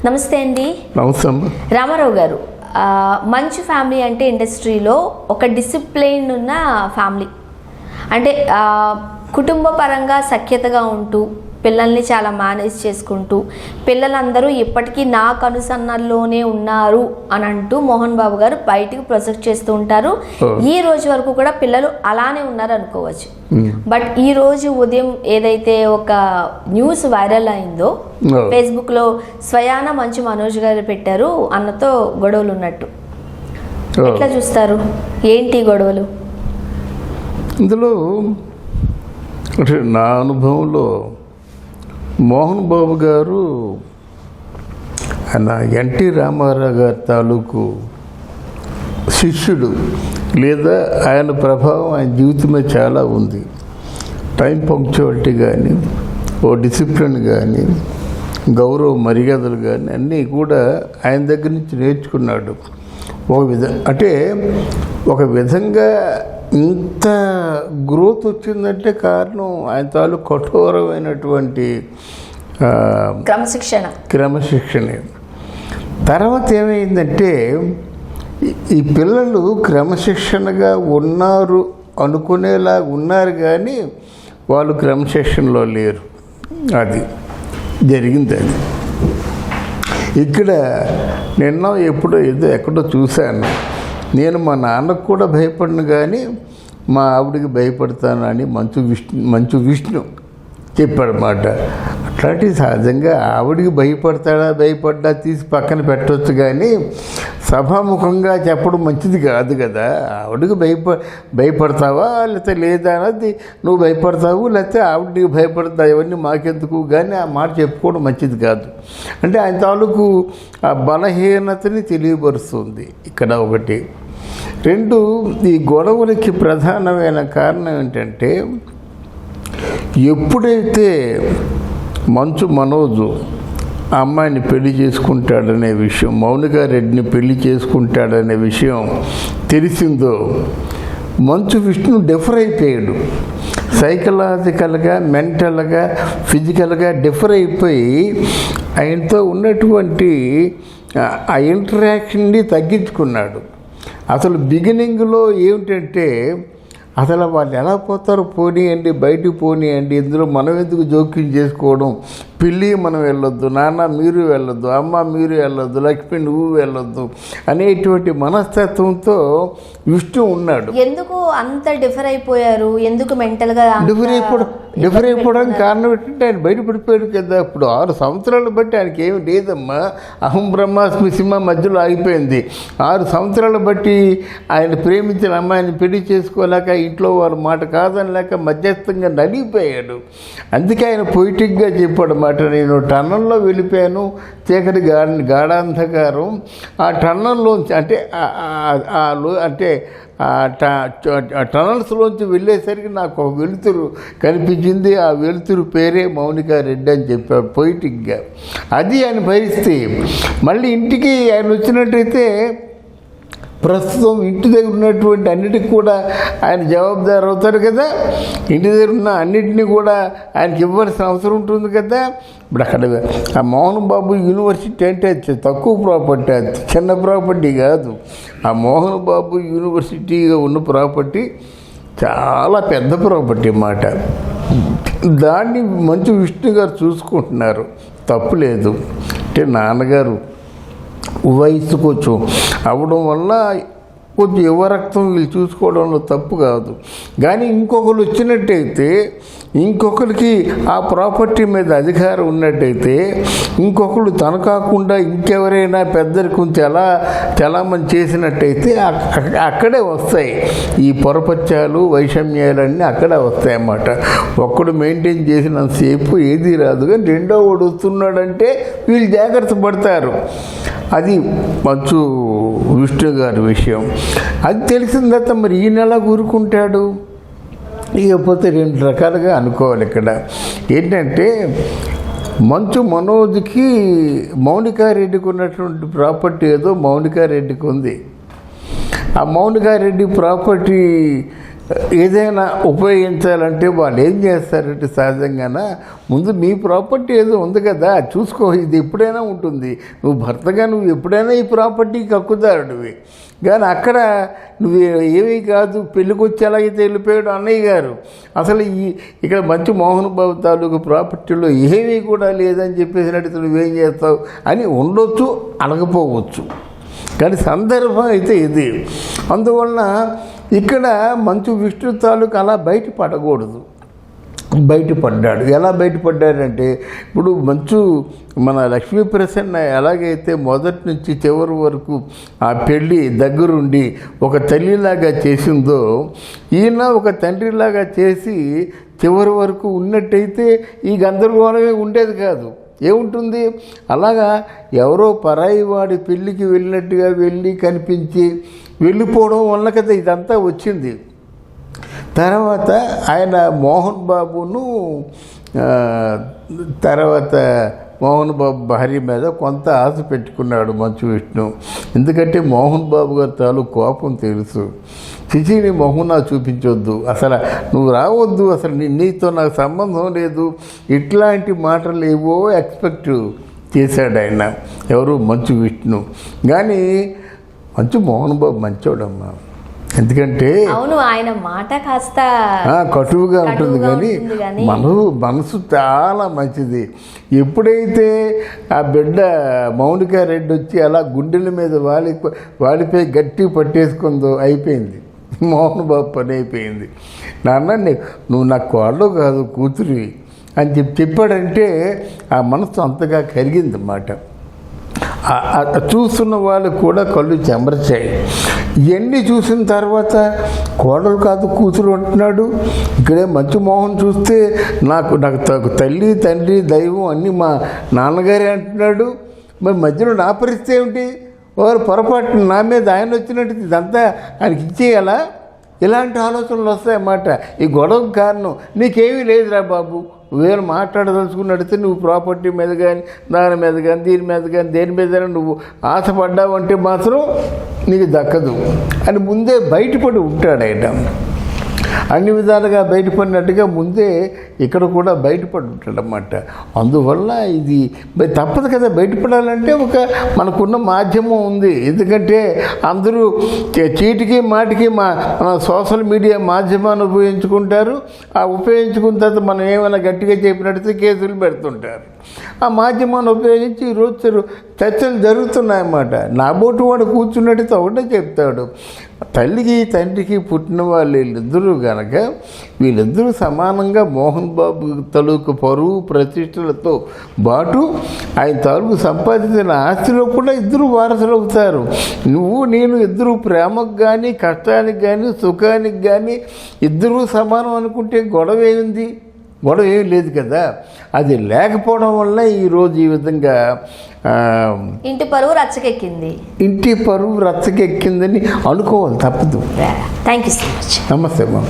నమస్తే అండి. నమస్తే అమ్మ. రామారావు గారు, మంచి ఫ్యామిలీ అంటే ఇండస్ట్రీలో ఒక డిసిప్లిన్ ఉన్న ఫ్యామిలీ అంటే కుటుంబ పరంగా సఖ్యతగా ఉంటూ పిల్లల్ని చాలా మేనేజ్ చేసుకుంటూ పిల్లలందరూ ఇప్పటికీ నా కనుసన్నల్లోనే ఉన్నారు అని అంటూ మోహన్ బాబు గారు బయటికి ప్రొజెక్ట్ చేస్తూ ఉంటారు. ఈ రోజు వరకు కూడా పిల్లలు అలానే ఉన్నారు అనుకోవచ్చు. బట్ ఈ రోజు ఉదయం ఏదైతే ఒక న్యూస్ వైరల్ అయిందో ఫేస్బుక్లో స్వయాన మంచు మనోజ్ గారు పెట్టారు, అన్నతో గొడవలు ఉన్నట్టు. ఎట్లా చూస్తారు? ఏంటి గొడవలు? ఇందులో అంటే నా అనుభవంలో మోహన్ బాబు గారు ఆయన ఎన్టీ రామారావు గారి తాలూకు శిష్యుడు, లేదా ఆయన ప్రభావం ఆయన జీవితమే చాలా ఉంది. టైం పంక్చువాలిటీ కానీ, ఓ డిసిప్లిన్ కానీ, గౌరవ మర్యాదలు కానీ అన్నీ కూడా ఆయన దగ్గర నుంచి నేర్చుకున్నాడు. ఒక విధంగా ఇంత గ్రోత్ వచ్చిందంటే కారణం ఆయన తాలూకు కఠోరమైనటువంటి క్రమశిక్షణ. తర్వాత ఏమైందంటే ఈ పిల్లలు క్రమశిక్షణగా ఉన్నారు అనుకునేలా ఉన్నారు, కానీ వాళ్ళు క్రమశిక్షణలో లేరు. అది జరిగింది. అది ఇక్కడ నిన్న ఎక్కడో చూశాను. నేను మా నాన్నకు కూడా భయపడను, కానీ మా ఆవిడికి భయపడతాను అని మంచు విష్ణు చెప్పాడన్నమాట. అట్లాంటి సహజంగా ఆవిడికి భయపడ్డా తీసి పక్కన పెట్టవచ్చు, కానీ సభాముఖంగా చెప్పడం మంచిది కాదు కదా. ఆవిడికి భయపడతావా లేకపోతే లేదా అన్నది నువ్వు భయపడతావు, లేకపోతే ఆవిడికి భయపడతావు, ఇవన్నీ మాకెందుకు, కానీ ఆ మాట చెప్పుకోవడం మంచిది కాదు. అంటే ఆయన తాలూకు ఆ బలహీనతని తెలియపరుస్తుంది ఇక్కడ ఒకటి. రెండు, ఈ గొడవలకి ప్రధానమైన కారణం ఏంటంటే ఎప్పుడైతే మంచు మనోజు ఆ అమ్మాయిని పెళ్లి చేసుకుంటాడనే విషయం, మౌనికారెడ్డిని పెళ్లి చేసుకుంటాడనే విషయం తెలిసిందో మంచు విష్ణు డిఫర్ అయిపోయాడు. సైకలాజికల్గా, మెంటల్గా, ఫిజికల్గా డిఫర్ అయిపోయి ఆయనతో ఉన్నటువంటి ఆ ఇంటరాక్షన్ని తగ్గించుకున్నాడు. అసలు బిగినింగ్లో ఏమిటంటే అసలు వాళ్ళు ఎలా పోతారో పోనీయండి, బయటికి పోనీయండి, ఇందులో మనం ఎందుకు జోక్యం చేసుకోవడం, పిల్లి మనం వెళ్ళొద్దు, నాన్న మీరు వెళ్ళొద్దు, అమ్మ మీరు వెళ్ళొద్దు, లక్ష్మి నువ్వు వెళ్ళొద్దు అనేటువంటి మనస్తత్వంతో విష్ణు ఉన్నాడు. ఎందుకు అంత డిఫర్ అయిపోయారు? ఎందుకు మెంటల్గా డిఫర్ అయిపోవడానికి కారణం ఏంటంటే ఆయన బయటపడిపోయాడు కదా. ఇప్పుడు 6 సంవత్సరాలు బట్టి ఆయనకి ఏమి లేదమ్మా. అహం బ్రహ్మాస్మి సింహ మధ్యలో ఆగిపోయింది. 6 సంవత్సరాలు బట్టి ఆయన ప్రేమించిన అమ్మాయిని పెళ్లి చేసుకోలేక, ఇంట్లో వారి మాట కాదనలేక మధ్యస్థంగా నలిగిపోయాడు. అందుకే ఆయన పొయిటిక్గా చెప్పాడు మాట, నేను టన్నల్లో వెళ్ళిపోయాను, చీకటి గాఢాంధకారం, ఆ టన్నల్లోంచి అంటే టనల్స్లోంచి వెళ్ళేసరికి నాకు ఒక వెలుతురు కనిపించింది. ఆ వెలుతురు పేరే మౌనికారెడ్డి అని చెప్పాడు పొయిటిక్గా. అది ఆయన పరిస్థితి. మళ్ళీ ఇంటికి ఆయన వచ్చినట్టయితే ప్రస్తుతం ఇంటి దగ్గర ఉన్నటువంటి అన్నిటికి కూడా ఆయన జవాబుదారు అవుతారు కదా. ఇంటి దగ్గర ఉన్న అన్నిటినీ కూడా ఆయనకి ఇవ్వాల్సిన అవసరం ఉంటుంది కదా. ఇప్పుడు అక్కడ ఆ మోహన్ బాబు యూనివర్సిటీ అంటే తక్కువ ప్రాపర్టీ, అది చిన్న ప్రాపర్టీ కాదు. ఆ మోహన్ బాబు యూనివర్సిటీగా ఉన్న ప్రాపర్టీ చాలా పెద్ద ప్రాపర్టీ అన్నమాట. దాన్ని మంచు విష్ణు గారు చూసుకుంటున్నారు, తప్పు లేదు. అంటే నాన్నగారు వయసు కొంచెం అవడం వల్ల కొంచెం యువరక్తం వీళ్ళు చూసుకోవడంలో తప్పు కాదు. కానీ ఇంకొకరు వచ్చినట్టయితే, ఇంకొకరికి ఆ ప్రాపర్టీ మీద అధికారం ఉన్నట్టయితే, ఇంకొకరు తను కాకుండా ఇంకెవరైనా పెద్దలు కొంచెం చలామణి చేసినట్టయితే అక్కడే వస్తాయి ఈ పొరపత్యాలు, వైషమ్యాలన్నీ అక్కడే వస్తాయి అన్నమాట. ఒక్కడు మెయింటైన్ చేసినంతసేపు ఏది రాదు, కానీ రెండో వాడు వస్తున్నాడంటే వీళ్ళు జాగ్రత్త పడతారు. అది మంచు విష్ణు గారి విషయం. అది తెలిసిన తర్వాత మరి ఈ నెల ఊరుకుంటాడు. ఇకపోతే 2 రకాలుగా అనుకోవాలి ఇక్కడ. ఏంటంటే మంచు మనోజ్కి మౌనికారెడ్డికి ఉన్నటువంటి ప్రాపర్టీ ఏదో మౌనికారెడ్డికి ఉంది. ఆ మౌనికారెడ్డి ప్రాపర్టీ ఏదైనా ఉపయోగించాలంటే వాళ్ళు ఏం చేస్తారంటే సహజంగానే ముందు నీ ప్రాపర్టీ ఏదో ఉంది కదా చూసుకో, ఇది ఎప్పుడైనా ఉంటుంది, నువ్వు భర్తగా నువ్వు ఎప్పుడైనా ఈ ప్రాపర్టీకి హక్కుదారుడివి. కానీ అక్కడ నువ్వు ఏమీ కాదు, పెళ్ళికి వచ్చి ఎలాగైతే వెళ్ళిపోయాడు అన్నయ్య గారు, అసలు ఇక్కడ మంచి మోహన్ బాబు తాలూకు ప్రాపర్టీలో ఏమీ కూడా లేదని చెప్పేసినట్టు నువ్వేం చేస్తావు అని ఉండొచ్చు, అనకపోవచ్చు. కానీ సందర్భం అయితే ఇది. అందువలన ఇక్కడ మంచు విష్ణు తాలూకు అలా బయటపడకూడదు. బయటపడ్డాడు. ఎలా బయటపడ్డాడంటే ఇప్పుడు మంచు మన లక్ష్మీ ప్రసన్న ఎలాగైతే మొదటి నుంచి చివరి వరకు ఆ పెళ్ళి దగ్గరుండి ఒక తల్లిలాగా చేసిందో, ఈయన ఒక తండ్రిలాగా చేసి చివరి వరకు ఉన్నట్టయితే ఈ గందరగోళమే ఉండేది కాదు. ఏముంటుంది, అలాగా ఎవరో పరాయి వాడి పెళ్ళికి వెళ్ళినట్టుగా వెళ్ళి కనిపించి వెళ్ళిపోవడం వల్ల కదా ఇదంతా వచ్చింది. తర్వాత ఆయన మోహన్ బాబును తర్వాత మోహన్ బాబు భార్య మీద కొంత ఆశ పెట్టుకున్నాడు మంచు విష్ణు. ఎందుకంటే మోహన్ బాబు గారి తాలూ కోపం తెలుసు. చిచిని మొహం నాకు చూపించొద్దు, అసలు నువ్వు రావద్దు, అసలు నీతో నాకు సంబంధం లేదు, ఇట్లాంటి మాటలు ఏవో ఎక్స్పెక్ట్ చేశాడు ఆయన. ఎవరు, మంచు విష్ణు. కానీ మంచు మోహన్ బాబు మంచోడమ్మా. ఎందుకంటే అవును, ఆయన మాట కాస్త కటువుగా ఉంటుంది, కానీ మనసు చాలా మంచిది. ఎప్పుడైతే ఆ బిడ్డ మౌనిక రెడ్డి వచ్చి అలా గుండెల మీద వాలిపోయి గట్టి పట్టేసుకుందో అయిపోయింది, మోహన్ బాబు పని అయిపోయింది. నాన్న నువ్వు నా కోడలు కాదు, కూతురివి అని చెప్పాడంటే ఆ మనసు అంతగా కరిగిందన్నమాట. చూస్తున్న వాళ్ళు కూడా కళ్ళు చెమర్చాయి. ఇవన్నీ చూసిన తర్వాత కోడలు కాదు కూతురు అంటున్నాడు. ఇక్కడే మంచు మోహన్ చూస్తే నాకు తల్లి తండ్రి దైవం అన్నీ మా నాన్నగారే అంటున్నాడు. మరి మధ్యలో నా పరిస్థితి ఏమిటి? వారు పొరపాటు నా మీద ఆయన వచ్చినట్టు ఇదంతా ఆయనకి ఇచ్చేయాలా? ఇలాంటి ఆలోచనలు వస్తాయన్నమాట. ఈ గొడవకు కారణం నీకేమీ లేదురా బాబు, నువ్వేమైనా మాట్లాడదలుచుకున్నట్టు నువ్వు ప్రాపర్టీ మీద కానీ దాని మీద కానీ దీని మీద కానీ దేని మీద నువ్వు ఆశపడ్డావు అంటే మాత్రం నీకు దక్కదు అని ముందే బయటపడి ఉంటాడు ఆయన. అన్ని విధాలుగా బయటపడినట్టుగా ముందే ఇక్కడ కూడా బయటపడి ఉంటాడన్నమాట. అందువల్ల ఇది తప్పదు కదా బయటపడాలంటే. మనకున్న మాధ్యమం ఉంది. ఎందుకంటే అందరూ చీటికి మాటికి మన సోషల్ మీడియా మాధ్యమాన్ని ఉపయోగించుకుంటారు. ఆ ఉపయోగించుకున్న తర్వాత మనం ఏమైనా గట్టిగా చెప్పినట్టు కేసులు పెడుతుంటారు. ఆ మాధ్యమాన్ని ఉపయోగించి ఈరోజు చర్చలు జరుగుతున్నాయన్నమాట. నా బోటు వాడు కూర్చున్నట్టు ఒకటే చెప్తాడు. తల్లికి తండ్రికి పుట్టిన వాళ్ళు వీళ్ళిద్దరూ కనుక వీళ్ళిద్దరూ సమానంగా మోహన్ బాబు తాలూకు పరువు ప్రతిష్టలతో పాటు ఆయన తాలూకు సంపాదించిన ఆస్తిలో కూడా ఇద్దరు వారసులు అవుతారు. నువ్వు నేను ఇద్దరు ప్రేమకు కానీ కష్టానికి కానీ సుఖానికి కానీ ఇద్దరూ సమానం అనుకుంటే గొడవ ఏముంది? గొడవ ఏం లేదు కదా. అది లేకపోవడం వల్ల ఈరోజు ఈ విధంగా ఇంటి పరువు రచ్చకెక్కిందని అనుకోవాలి, తప్పదు. Thank you so much. నమస్తే అమ్మా.